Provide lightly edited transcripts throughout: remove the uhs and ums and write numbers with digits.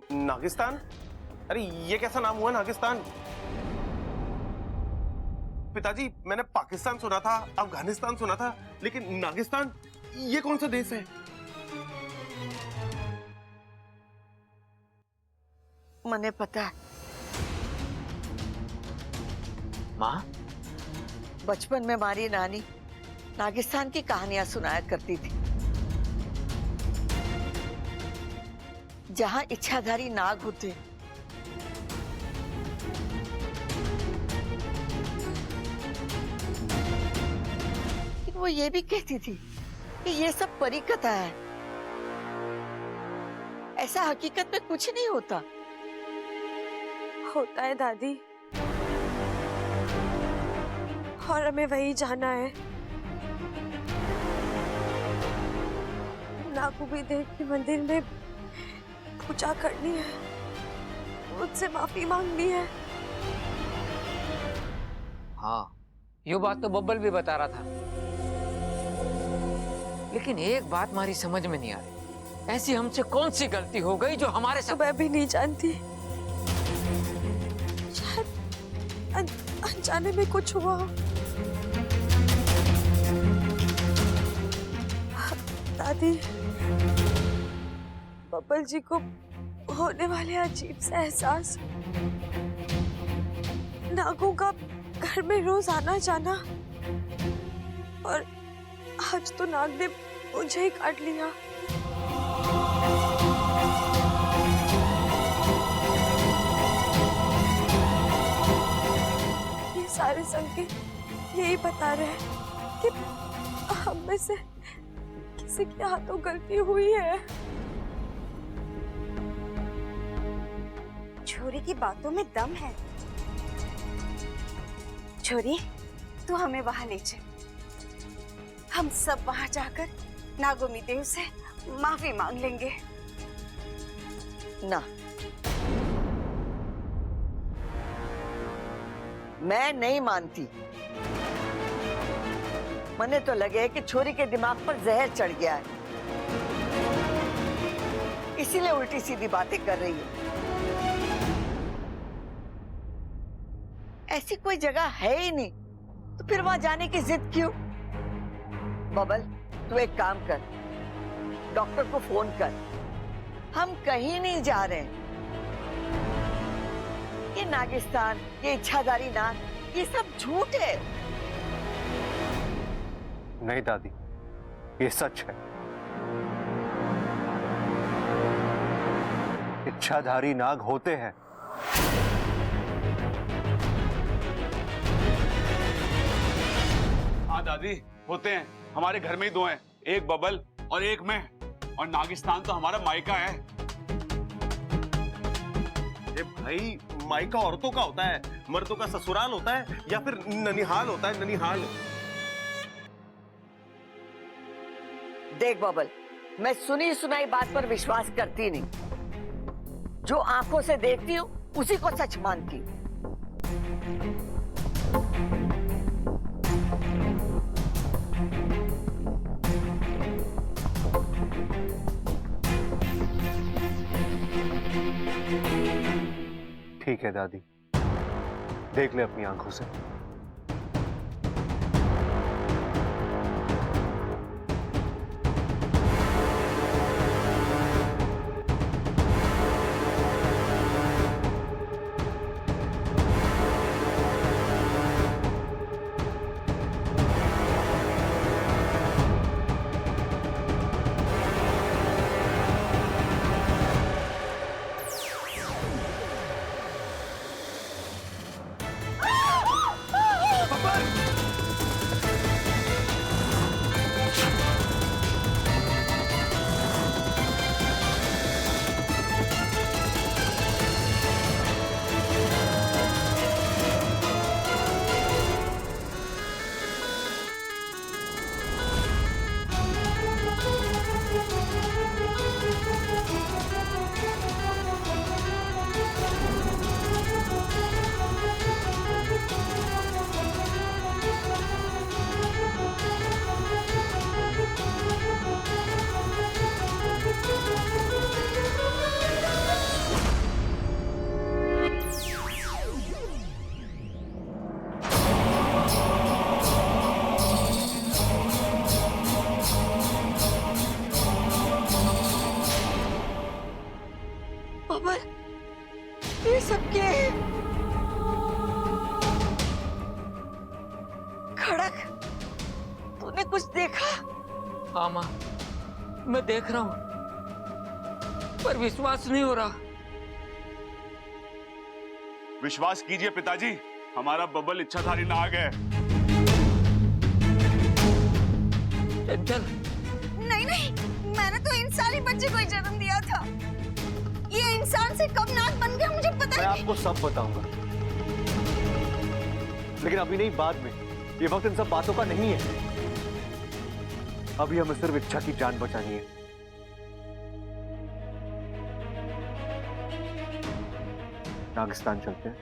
नागिस्तान? अरे ये कैसा नाम हुआ नागिस्तान? पिताजी मैंने पाकिस्तान सुना था, अफगानिस्तान सुना था, लेकिन नागिस्तान ये कौन सा देश है? मने पता है। माँ, बचपन में हमारी नानी नागिस्तान की कहानियां सुनाया करती थी, जहां इच्छाधारी नाग होते, लेकिन वो ये भी कहती थी कि ये सब परी कथा है, ऐसा हकीकत में कुछ नहीं होता। होता है दादी, और हमें वही जाना है। नागू भी देव के मंदिर में पूजा करनी है, मुझसे माफी मांगनी है। हाँ, ये बात तो बब्बल भी बता रहा था, लेकिन एक बात हमारी समझ में नहीं आ रही, ऐसी हमसे कौन सी गलती हो गई जो हमारे साथ? मैं भी नहीं जानती, शायद अनजाने में कुछ हुआ। दादी, बब्बल जी को होने वाले अजीब से एहसास, नागों का घर में रोज आना जाना, और आज तो नाग ने मुझे ही काट लिया। ये सारे संकेत यही बता रहे हैं कि हम में से किसी के हाथों गलती हुई है। छोरी की बातों में दम है। छोरी, तू हमें वहां ले चल, हम सब वहां जाकर नागोमी देव से माफी मांग लेंगे। ना, मैं नहीं मानती। मने तो लगे कि छोरी के दिमाग पर जहर चढ़ गया है, इसीलिए उल्टी सीधी बातें कर रही है। ऐसी कोई जगह है ही नहीं, तो फिर वहां जाने की जिद क्यों? बबल, तू एक काम कर, डॉक्टर को फोन कर, हम कहीं नहीं जा रहे हैं। ये नागिस्तान, ये इच्छाधारी नाग, ये सब झूठ है। नहीं दादी, ये सच है। इच्छाधारी नाग होते हैं। हाँ दादी, होते हैं। हमारे घर में ही दो हैं, एक बबल और एक मैं, और नागिस्तान तो हमारा मायका है। ये भाई, मायका औरतों का होता है, मर्दों का ससुराल होता है, या फिर ननिहाल होता है, ननिहाल। देख बबल, मैं सुनी सुनाई बात पर विश्वास करती नहीं। जो आंखों से देखती हूँ उसी को सच मानती हूँ। ठीक है दादी, देख ले अपनी आंखों से। बबल, ये सब क्या है? खड़क, तूने कुछ देखा? हाँ माँ, मैं देख रहा हूँ, पर विश्वास नहीं हो रहा। विश्वास कीजिए पिताजी, हमारा बबल इच्छाधारी नाग है। चंचल, नहीं नहीं, मैंने तो इंसानी बच्चे को ही जन्म दिया था। ये इंसान से कब नाग बन गया मुझे पता मैं नहीं। आपको सब बताऊंगा, लेकिन अभी नहीं, बाद में। ये वक्त इन सब बातों का नहीं है। अभी हमें सिर्फ इच्छा की जान बचानी है। नागिस्तान चलते हैं।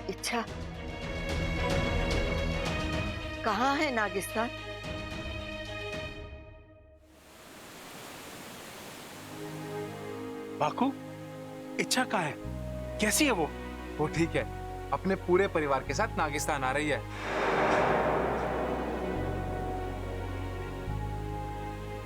इच्छा, कहाँ है नागिस्तान? बाकू, इच्छा कहाँ है? कैसी है वो? वो ठीक है, अपने पूरे परिवार के साथ नागिस्तान आ रही है।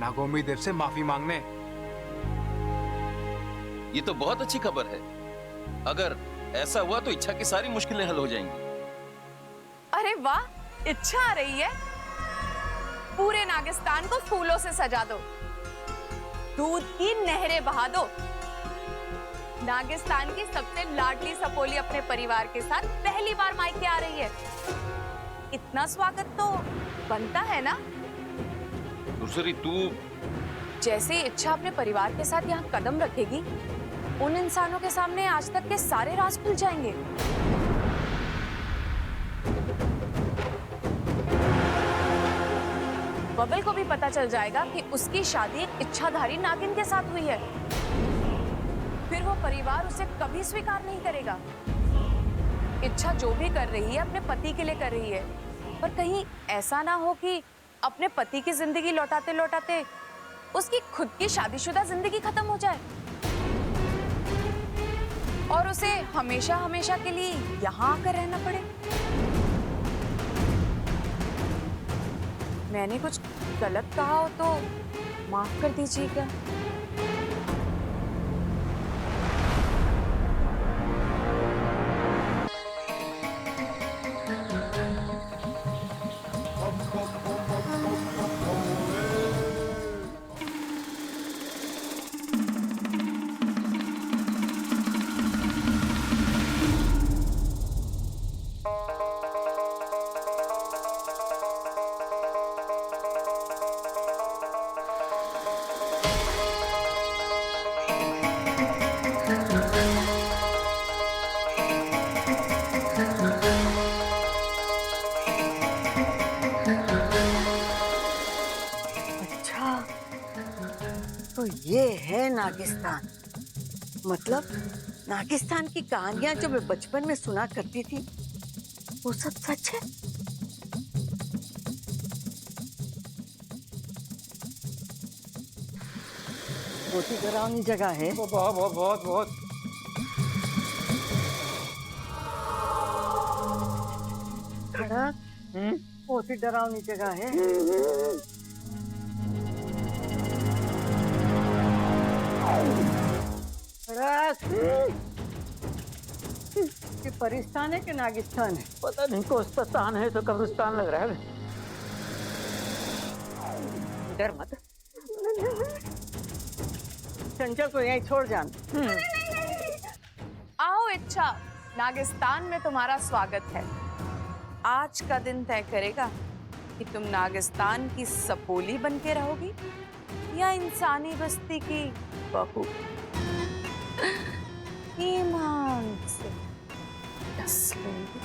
नागोमी देव से माफी मांगने। ये तो बहुत अच्छी खबर है। अगर ऐसा हुआ तो इच्छा की सारी मुश्किलें हल हो जाएंगी। अरे वाह, इच्छा आ रही है। पूरे नागिस्तान को फूलों से सजा दो, दूध की नहरें बहा दो। नागिस्तान की सबसे लाडली सपोली अपने परिवार के साथ पहली बार मायके आ रही है। इतना स्वागत तो बनता है ना। दूसरी तू जैसे ही इच्छा अपने परिवार के साथ यहाँ कदम रखेगी, उन इंसानों के सामने आज तक के सारे राज खुल जाएंगे। बबल को भी पता चल जाएगा कि उसकी शादी एक इच्छाधारी नागिन के साथ हुई है। फिर वो परिवार उसे कभी स्वीकार नहीं करेगा। इच्छा जो भी कर रही है अपने पति के लिए कर रही है, पर कहीं ऐसा ना हो कि अपने पति की जिंदगी लौटाते लौटाते उसकी खुद की शादीशुदा जिंदगी खत्म हो जाए और उसे हमेशा हमेशा के लिए यहाँ आकर रहना पड़े। मैंने कुछ गलत कहा हो तो माफ कर दीजिएगा। तो ये है नागिस्तान। मतलब नागिस्तान की कहानियां जो मैं बचपन में सुना करती थी, वो सब सच है। बहुत ही डरावनी जगह है। बहुत बहुत बहुत बहुत। खड़ा, बहुत ही डरावनी जगह है। ये परिस्तान है कि नागिस्तान है? पता नहीं, कोस्तान है तो कब्रिस्तान लग रहा है। डर मत। चंचल को यहीं छोड़ जाना। आओ इच्छा, नागिस्तान में तुम्हारा स्वागत है। आज का दिन तय करेगा कि तुम नागिस्तान की सपोली बन के रहोगी या इंसानी बस्ती की बहू। ईमान से डस लूंगी।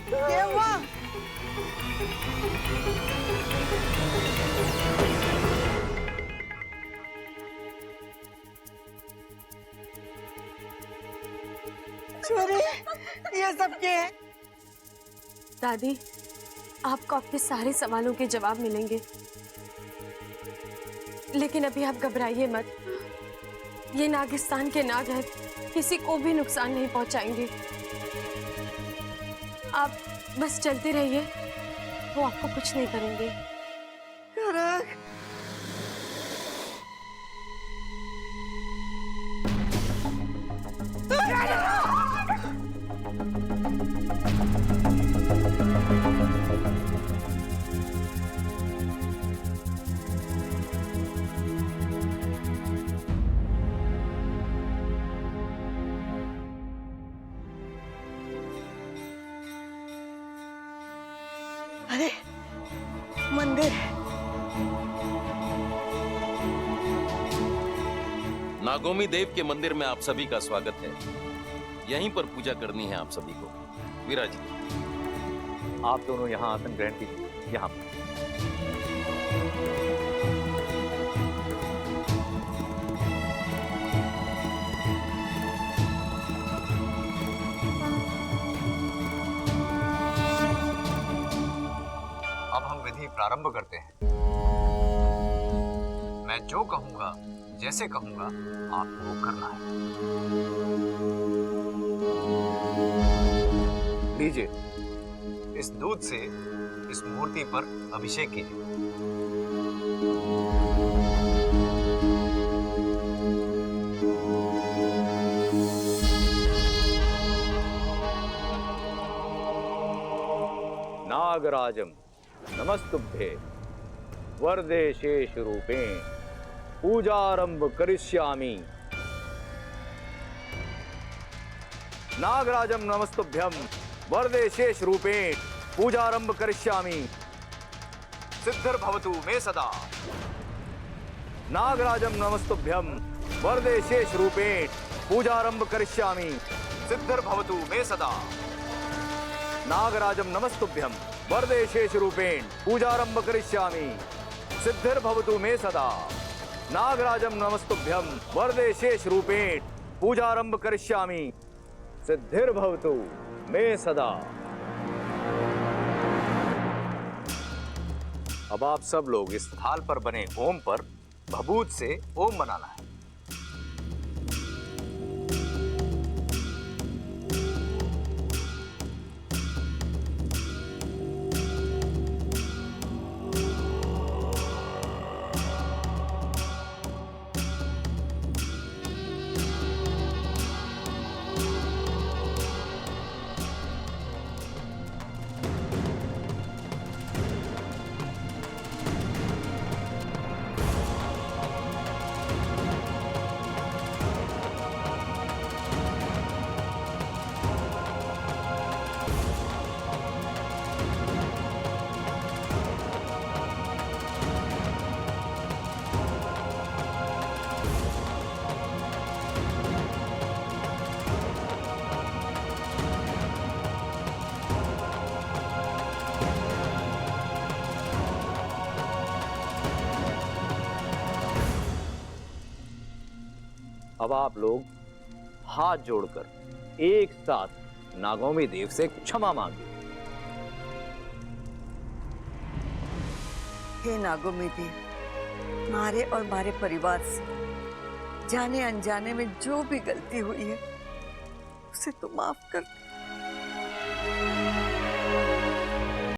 क्या हुआ? छोरी, ये सब क्या है? दादी, आपको आपके सारे सवालों के जवाब मिलेंगे, लेकिन अभी आप घबराइए मत। ये नागिस्तान के नाग हैं, किसी को भी नुकसान नहीं पहुंचाएंगे। आप बस चलते रहिए, वो आपको कुछ नहीं करेंगे। अरे मंदिर है। नागोमी देव के मंदिर में आप सभी का स्वागत है। यहीं पर पूजा करनी है आप सभी को। विराजिए। आप दोनों यहाँ आसन ग्रहण कीजिए। यहाँ अब हम विधि प्रारंभ करते हैं। मैं जो कहूंगा, जैसे कहूंगा, आपको करना है। लीजिए, इस दूध से इस मूर्ति पर अभिषेक कीजिए। नागराजम नमस्तुभ्ये वरदे शेष रूपेण पूजारंभ करिष्यामि। नागराजम नमस्तुभ्यम वरदे शेष रूपेण पूजारंभ करिष्यामि। सिद्धिर्भवतु मे सदा। नागराजम नमस्तुभ्यम वरदे शेष रूपेण पूजारंभ करिष्यामि। सिद्धिर्भवतु मे सदा। नागराजम नमस्तुभ्यम वरदे शेष रूपेण पूजारंभ करिष्यामि। सिद्धिर्भवतु मे सदा। नागराजम नमस्तुभ्यम वरदे शेष रूपेण पूजारंभ करिष्यामि। सिद्धिर्भवतु मे सदा। अब आप सब लोग इस थाल पर बने ओम पर भभूत से ओम बनाना है। अब आप लोग हाथ जोड़कर एक साथ नागोमी देव से क्षमा मांगिए। हे नागोमी देव, मारे और मारे परिवार से जाने अनजाने में जो भी गलती हुई है उसे तो माफ कर दे।